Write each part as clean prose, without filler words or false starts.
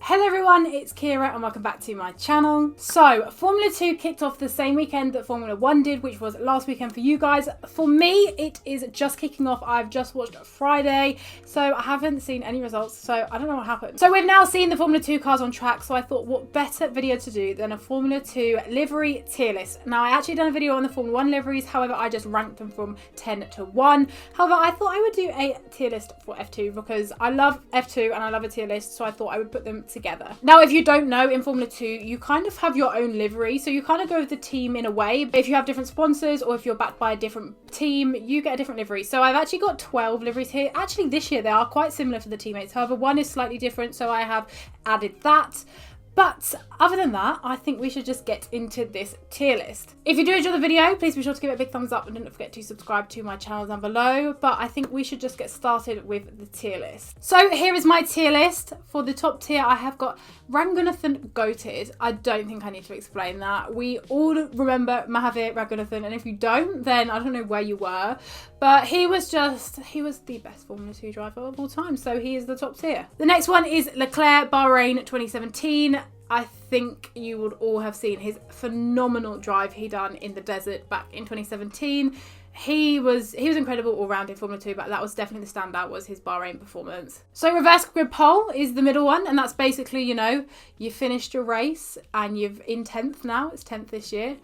Hello everyone, it's Keira and welcome back to my channel. So, Formula 2 kicked off the same weekend that Formula 1 did, which was last weekend for you guys. For me, it is just kicking off. I've just watched Friday, so I haven't seen any results, so I don't know what happened. So we've now seen the Formula 2 cars on track, so I thought what better video to do than a Formula 2 livery tier list. Now, I actually done a video on the Formula 1 liveries, however, I just ranked them from 10 to 1. However, I thought I would do a tier list for F2 because I love F2 and I love a tier list, so I thought I would put them together. Now, if you don't know, in Formula 2, you kind of have your own livery, so you kind of go with the team in a way. But if you have different sponsors or if you're backed by a different team, you get a different livery. So I've actually got 12 liveries here. Actually, this year they are quite similar for the teammates. However, one is slightly different, so I have added that. But other than that, I think we should just get into this tier list. If you do enjoy the video, please be sure to give it a big thumbs up and don't forget to subscribe to my channel down below. But I think we should just get started with the tier list. So here is my tier list. For the top tier, I have got Raghunathan goated. I don't think I need to explain that. We all remember Mahavir Raghunathan, and if you don't, then I don't know where you were. But he was the best Formula 2 driver of all time, so he is the top tier. The next one is Leclerc, Bahrain 2017. I think you would all have seen his phenomenal drive he done in the desert back in 2017. He was incredible all round in Formula 2, but that was definitely the standout, was his Bahrain performance. So reverse grid pole is the middle one, and that's basically, you know, you finished your race and you've in 10th now, it's 10th this year,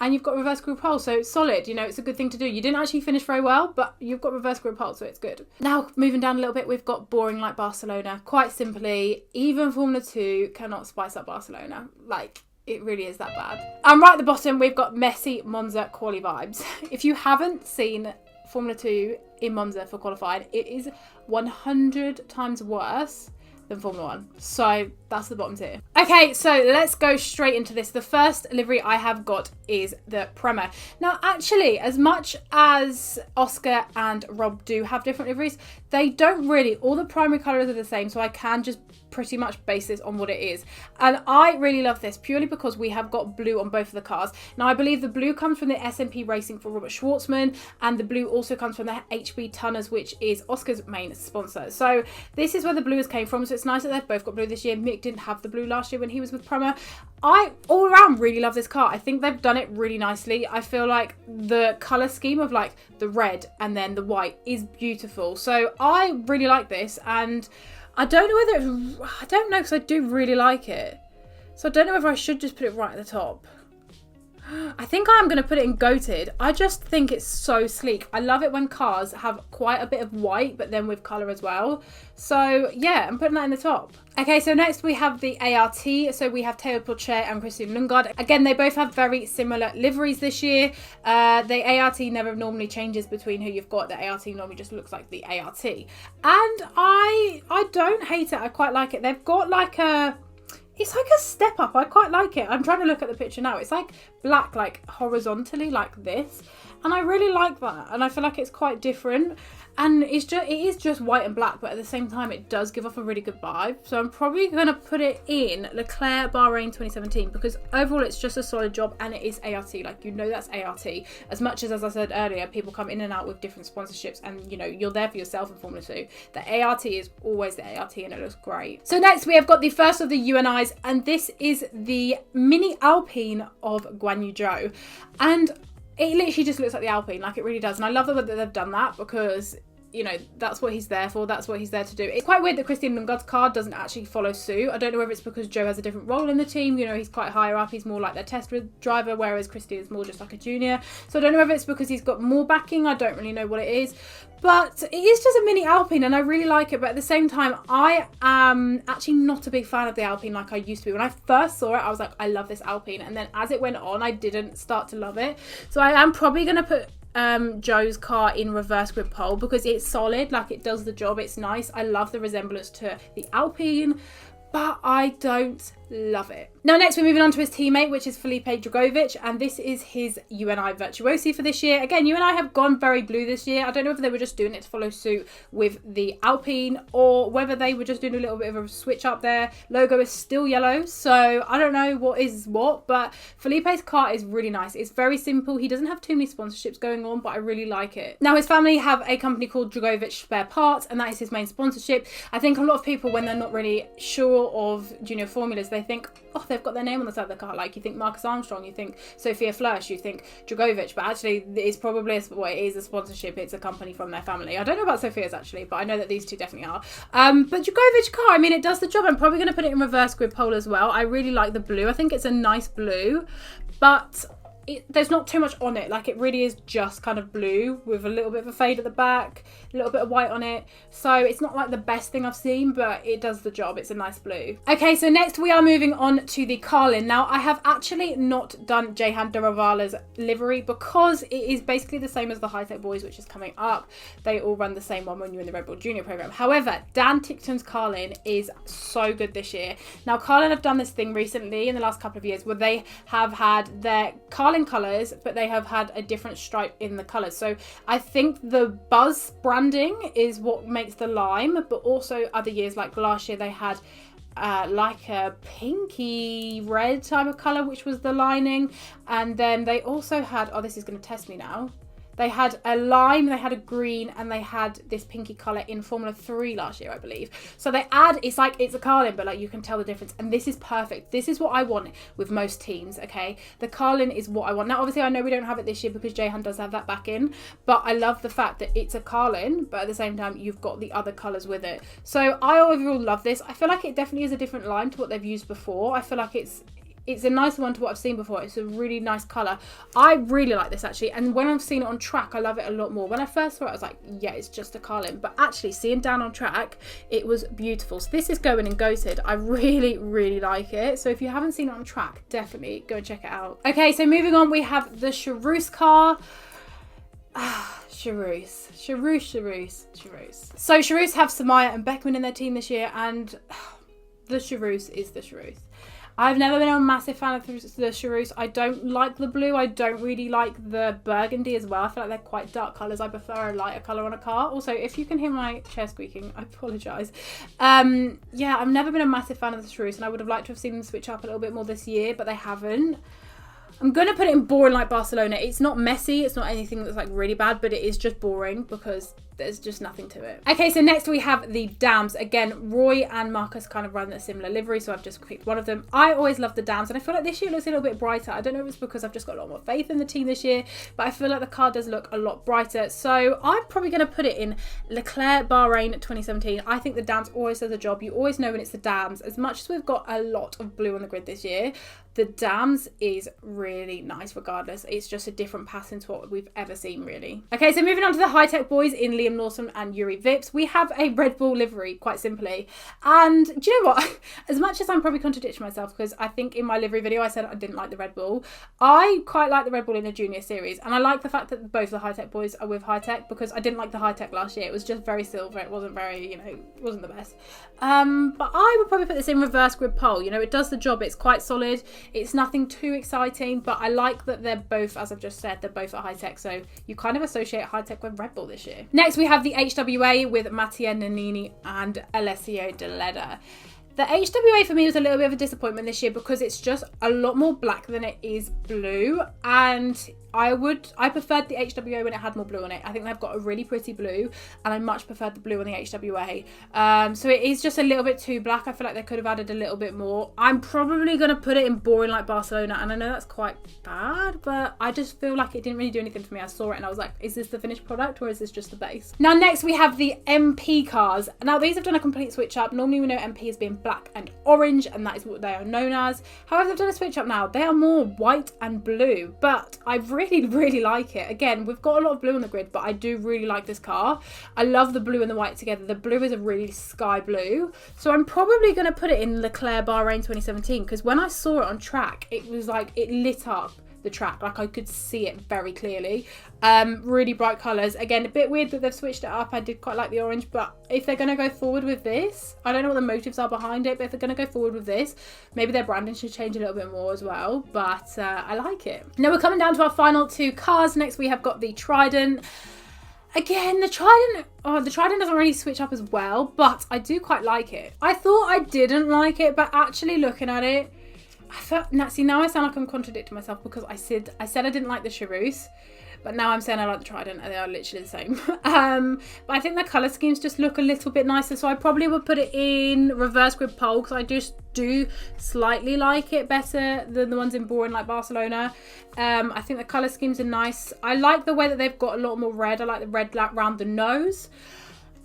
and you've got reverse grid pole, so it's solid, you know, it's a good thing to do. You didn't actually finish very well, but you've got reverse grid pole, so it's good. Now, moving down a little bit, we've got boring like Barcelona. Quite simply, even Formula 2 cannot spice up Barcelona. Like, it really is that bad. And right at the bottom, we've got messy Monza quali vibes. If you haven't seen Formula 2 in Monza for qualifying, it is 100 times worse than Formula 1. So that's the bottom tier. Okay, so let's go straight into this. The first livery I have got is the Prema. Now, actually, as much as Oscar and Rob do have different liveries, they don't really. All the primary colours are the same, so I can just pretty much base this on what it is. And I really love this purely because we have got blue on both of the cars. Now, I believe the blue comes from the SMP Racing for Robert Schwartzman, and the blue also comes from the HB Tunners, which is Oscar's main sponsor. So this is where the blues came from, so it's nice that they've both got blue this year. Mick didn't have the blue last year when he was with Prema. I all around really love this car. I think they've done it really nicely. I feel like the colour scheme of like the red and then the white is beautiful. So I really like this, and I don't know whether I don't know, because I do really like it. So I don't know whether I should just put it right at the top. I think I am going to put it in goated. I just think it's so sleek. I love it when cars have quite a bit of white, but then with colour as well. So yeah, I'm putting that in the top. Okay, so next we have the ART. So we have Theo Pourchaire and Christian Lundgaard. Again, they both have very similar liveries this year. The ART never normally changes between who you've got. The ART normally just looks like the ART. And I don't hate it. I quite like it. They've got like a... It's like a step up. I quite like it. I'm trying to look at the picture now. It's like black, like horizontally like this. And I really like that. And I feel like it's quite different. And it is just white and black, but at the same time, it does give off a really good vibe. So I'm probably going to put it in Leclerc Bahrain 2017 because overall it's just a solid job, and it is ART. Like, you know, that's ART. As much as I said earlier, people come in and out with different sponsorships, and you know, you're there for yourself in Formula 2. The ART is always the ART, and it looks great. So next we have got the first of the UNIs, and this is the mini Alpine of Guan Yu Zhou. And it literally just looks like the Alpine, like it really does. And I love that they've done that because, you know, that's what he's there for. That's what he's there to do. It's quite weird that Christian Lundgaard's car doesn't actually follow suit. I don't know whether it's because Joe has a different role in the team. You know, he's quite higher up. He's more like their test driver, whereas Christian is more just like a junior. So I don't know whether it's because he's got more backing. I don't really know what it is. But it is just a mini Alpine, and I really like it. But at the same time, I am actually not a big fan of the Alpine like I used to be. When I first saw it, I was like, I love this Alpine. And then as it went on, I didn't start to love it. So I am probably going to put Joe's car in reverse grid pole because it's solid, like it does the job. It's nice. I love the resemblance to the Alpine, but I don't Love it. Now next we're moving on to his teammate, which is Filip Dragovich, and this is his UNI Virtuosi for this year. Again, UNI have gone very blue this year. I don't know if they were just doing it to follow suit with the Alpine or whether they were just doing a little bit of a switch up there. Logo is still yellow, so I don't know what is what, but Felipe's car is really nice. It's very simple. He doesn't have too many sponsorships going on, but I really like it. Now his family have a company called Dragovich Spare Parts, and that is his main sponsorship. I think a lot of people, when they're not really sure of junior formulas, they think, oh, they've got their name on the side of the car. Like, you think Marcus Armstrong, you think Sophia Flörsch, you think Dragovich, but actually it's probably, well, it is a sponsorship. It's a company from their family. I don't know about Sophia's actually, but I know that these two definitely are. But Dragovich car, I mean, it does the job. I'm probably going to put it in reverse grid pole as well. I really like the blue. I think it's a nice blue, but there's not too much on it. Like, it really is just kind of blue with a little bit of a fade at the back, a little bit of white on it. So it's not like the best thing I've seen, but it does the job. It's a nice blue. Okay, so next we are moving on to the Carlin. Now, I have actually not done Jehan Daravala's livery because it is basically the same as the High Tech Boys, which is coming up. They all run the same one when you're in the Red Bull Junior program. However, Dan Tickton's Carlin is so good this year. Now, Carlin have done this thing recently in the last couple of years where they have had their Carlin colours, but they have had a different stripe in the colours. So I think the Buzz branding is what makes the lime, but also other years, like last year, they had like a pinky red type of colour, which was the lining. And then they also had, oh, this is going to test me now. They had a lime, they had a green, and they had this pinky colour in Formula 3 last year, I believe. So they add, it's like, it's a Carlin, but like you can tell the difference. And this is perfect. This is what I want with most teams, okay? The Carlin is what I want. Now, obviously, I know we don't have it this year because Jehan does have that back in, but I love the fact that it's a Carlin, but at the same time, you've got the other colours with it. So I overall love this. I feel like it definitely is a different line to what they've used before. I feel like it's a nicer one to what I've seen before. It's a really nice colour. I really like this actually, and when I've seen it on track, I love it a lot more. When I first saw it, I was like, yeah, it's just a Carlin, but actually seeing Dan on track, it was beautiful. So this is going in goated. I really, really like it. So if you haven't seen it on track, definitely go and check it out. Okay, so moving on, we have the Charouz car. Charouz. So Charouz have Samaya and Beckman in their team this year, and the Charouz is the Charouz. I've never been a massive fan of the Charouz. I don't like the blue. I don't really like the burgundy as well. I feel like they're quite dark colours. I prefer a lighter colour on a car. Also, if you can hear my chair squeaking, I apologise. Yeah, I've never been a massive fan of the Charouz, and I would have liked to have seen them switch up a little bit more this year, but they haven't. I'm going to put it in boring like Barcelona. It's not messy. It's not anything that's like really bad, but it is just boring because there's just nothing to it. Okay, so next we have the Dams. Again, Roy and Marcus kind of run a similar livery, so I've just picked one of them. I always love the Dams, and I feel like this year it looks a little bit brighter. I don't know if it's because I've just got a lot more faith in the team this year, but I feel like the car does look a lot brighter. So I'm probably going to put it in Leclerc Bahrain 2017. I think the Dams always does a job. You always know when it's the Dams. As much as we've got a lot of blue on the grid this year, the Dams is really nice regardless. It's just a different pattern to what we've ever seen, really. Okay, so moving on to the High Tech Boys in Liam Lawson and Yuri Vips. We have a Red Bull livery, quite simply. And do you know what? As much as I'm probably contradicting myself, because I think in my livery video I said I didn't like the Red Bull, I quite like the Red Bull in the junior series. And I like the fact that both the High Tech Boys are with High Tech, because I didn't like the High Tech last year. It was just very silver. It wasn't very, you know, it wasn't the best. But I would probably put this in reverse grid pole. You know, it does the job. It's quite solid. It's nothing too exciting, but I like that they're both, as I've just said, they're both at High Tech, so you kind of associate High Tech with Red Bull this year. Next, we have the HWA with Mattia Nannini and Alessio De Leda. The HWA for me was a little bit of a disappointment this year because it's just a lot more black than it is blue, and I preferred the HWA when it had more blue on it. I think they've got a really pretty blue, and I much preferred the blue on the HWA. So it is just a little bit too black. I feel like they could have added a little bit more. I'm probably going to put it in boring like Barcelona, and I know that's quite bad, but I just feel like it didn't really do anything for me. I saw it and I was like, is this the finished product or is this just the base? Now next we have the MP cars. Now these have done a complete switch up. Normally we know MP as being black and orange, and that is what they are known as. However, they've done a switch up now. They are more white and blue, but I really like it. Again, we've got a lot of blue on the grid, but I do really like this car. I love the blue and the white together. The blue is a really sky blue, so I'm probably going to put it in Leclerc Bahrain 2017, because when I saw it on track, it was like it lit up the track. Like I could see it very clearly. Really bright colours. Again, a bit weird that they've switched it up. I did quite like the orange, but if they're going to go forward with this, I don't know what the motives are behind it, but if they're going to go forward with this, maybe their branding should change a little bit more as well. But I like it. Now we're coming down to our final two cars. Next we have got the Trident. Again, the Trident doesn't really switch up as well, but I do quite like it. I thought I didn't like it, but actually looking at it, I felt, now I sound like I'm contradicting myself because I said I didn't like the Charouz, but now I'm saying I like the Trident, and they are literally the same. But I think the colour schemes just look a little bit nicer, so I probably would put it in reverse grid pole because I just do slightly like it better than the ones in boring like Barcelona. I think the colour schemes are nice. I like the way that they've got a lot more red. I like the red around the nose.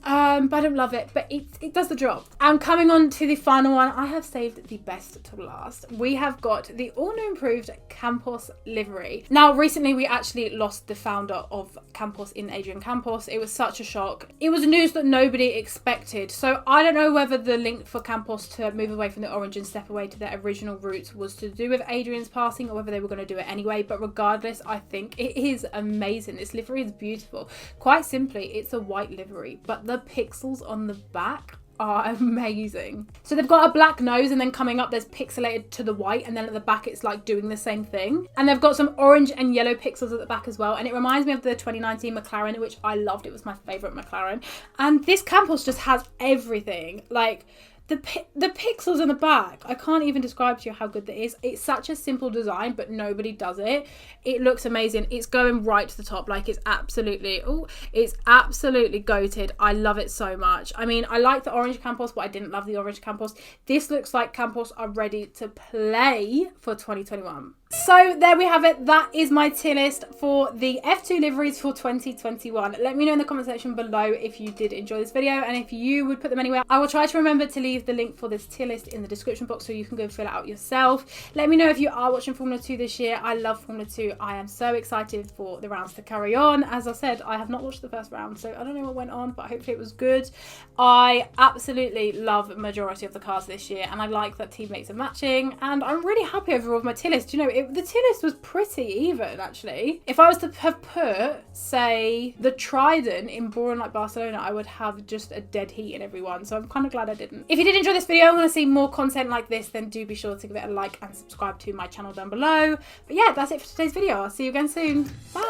But I don't love it, but it does the job. And coming on to the final one, I have saved the best to last. We have got the all new improved Campos livery. Now, recently we actually lost the founder of Campos in Adrian Campos. It was such a shock. It was news that nobody expected. So I don't know whether the link for Campos to move away from the orange and step away to their original roots was to do with Adrian's passing or whether they were going to do it anyway. But regardless, I think it is amazing. This livery is beautiful. Quite simply, it's a white livery, but the pixels on the back are amazing. So they've got a black nose, and then coming up there's pixelated to the white, and then at the back it's like doing the same thing. And they've got some orange and yellow pixels at the back as well, and it reminds me of the 2019 McLaren, which I loved. It was my favourite McLaren. And this Campos just has everything. Like the pixels in the back, I can't even describe to you how good that is. It's such a simple design, but nobody does it. It looks amazing. It's going right to the top. Like it's absolutely goated. I love it so much. I mean, I like the orange Campos, but I didn't love the orange Campos. This looks like Campos are ready to play for 2021. So there we have it. That is my tier list for the F2 liveries for 2021. Let me know in the comment section below if you did enjoy this video and if you would put them anywhere. I will try to remember to leave the link for this tier list in the description box so you can go fill it out yourself. Let me know if you are watching Formula 2 this year. I love Formula 2. I am so excited for the rounds to carry on. As I said, I have not watched the first round, so I don't know what went on, but hopefully it was good. I absolutely love the majority of the cars this year, and I like that teammates are matching, and I'm really happy overall with my tier list. You know, the tier list was pretty even, actually. If I was to have put, say, the Trident in boring like Barcelona, I would have just a dead heat in everyone, so I'm kind of glad I didn't. If you did enjoy this video and want to see more content like this, then do be sure to give it a like and subscribe to my channel down below. But yeah, that's it for today's video. I'll see you again soon. Bye!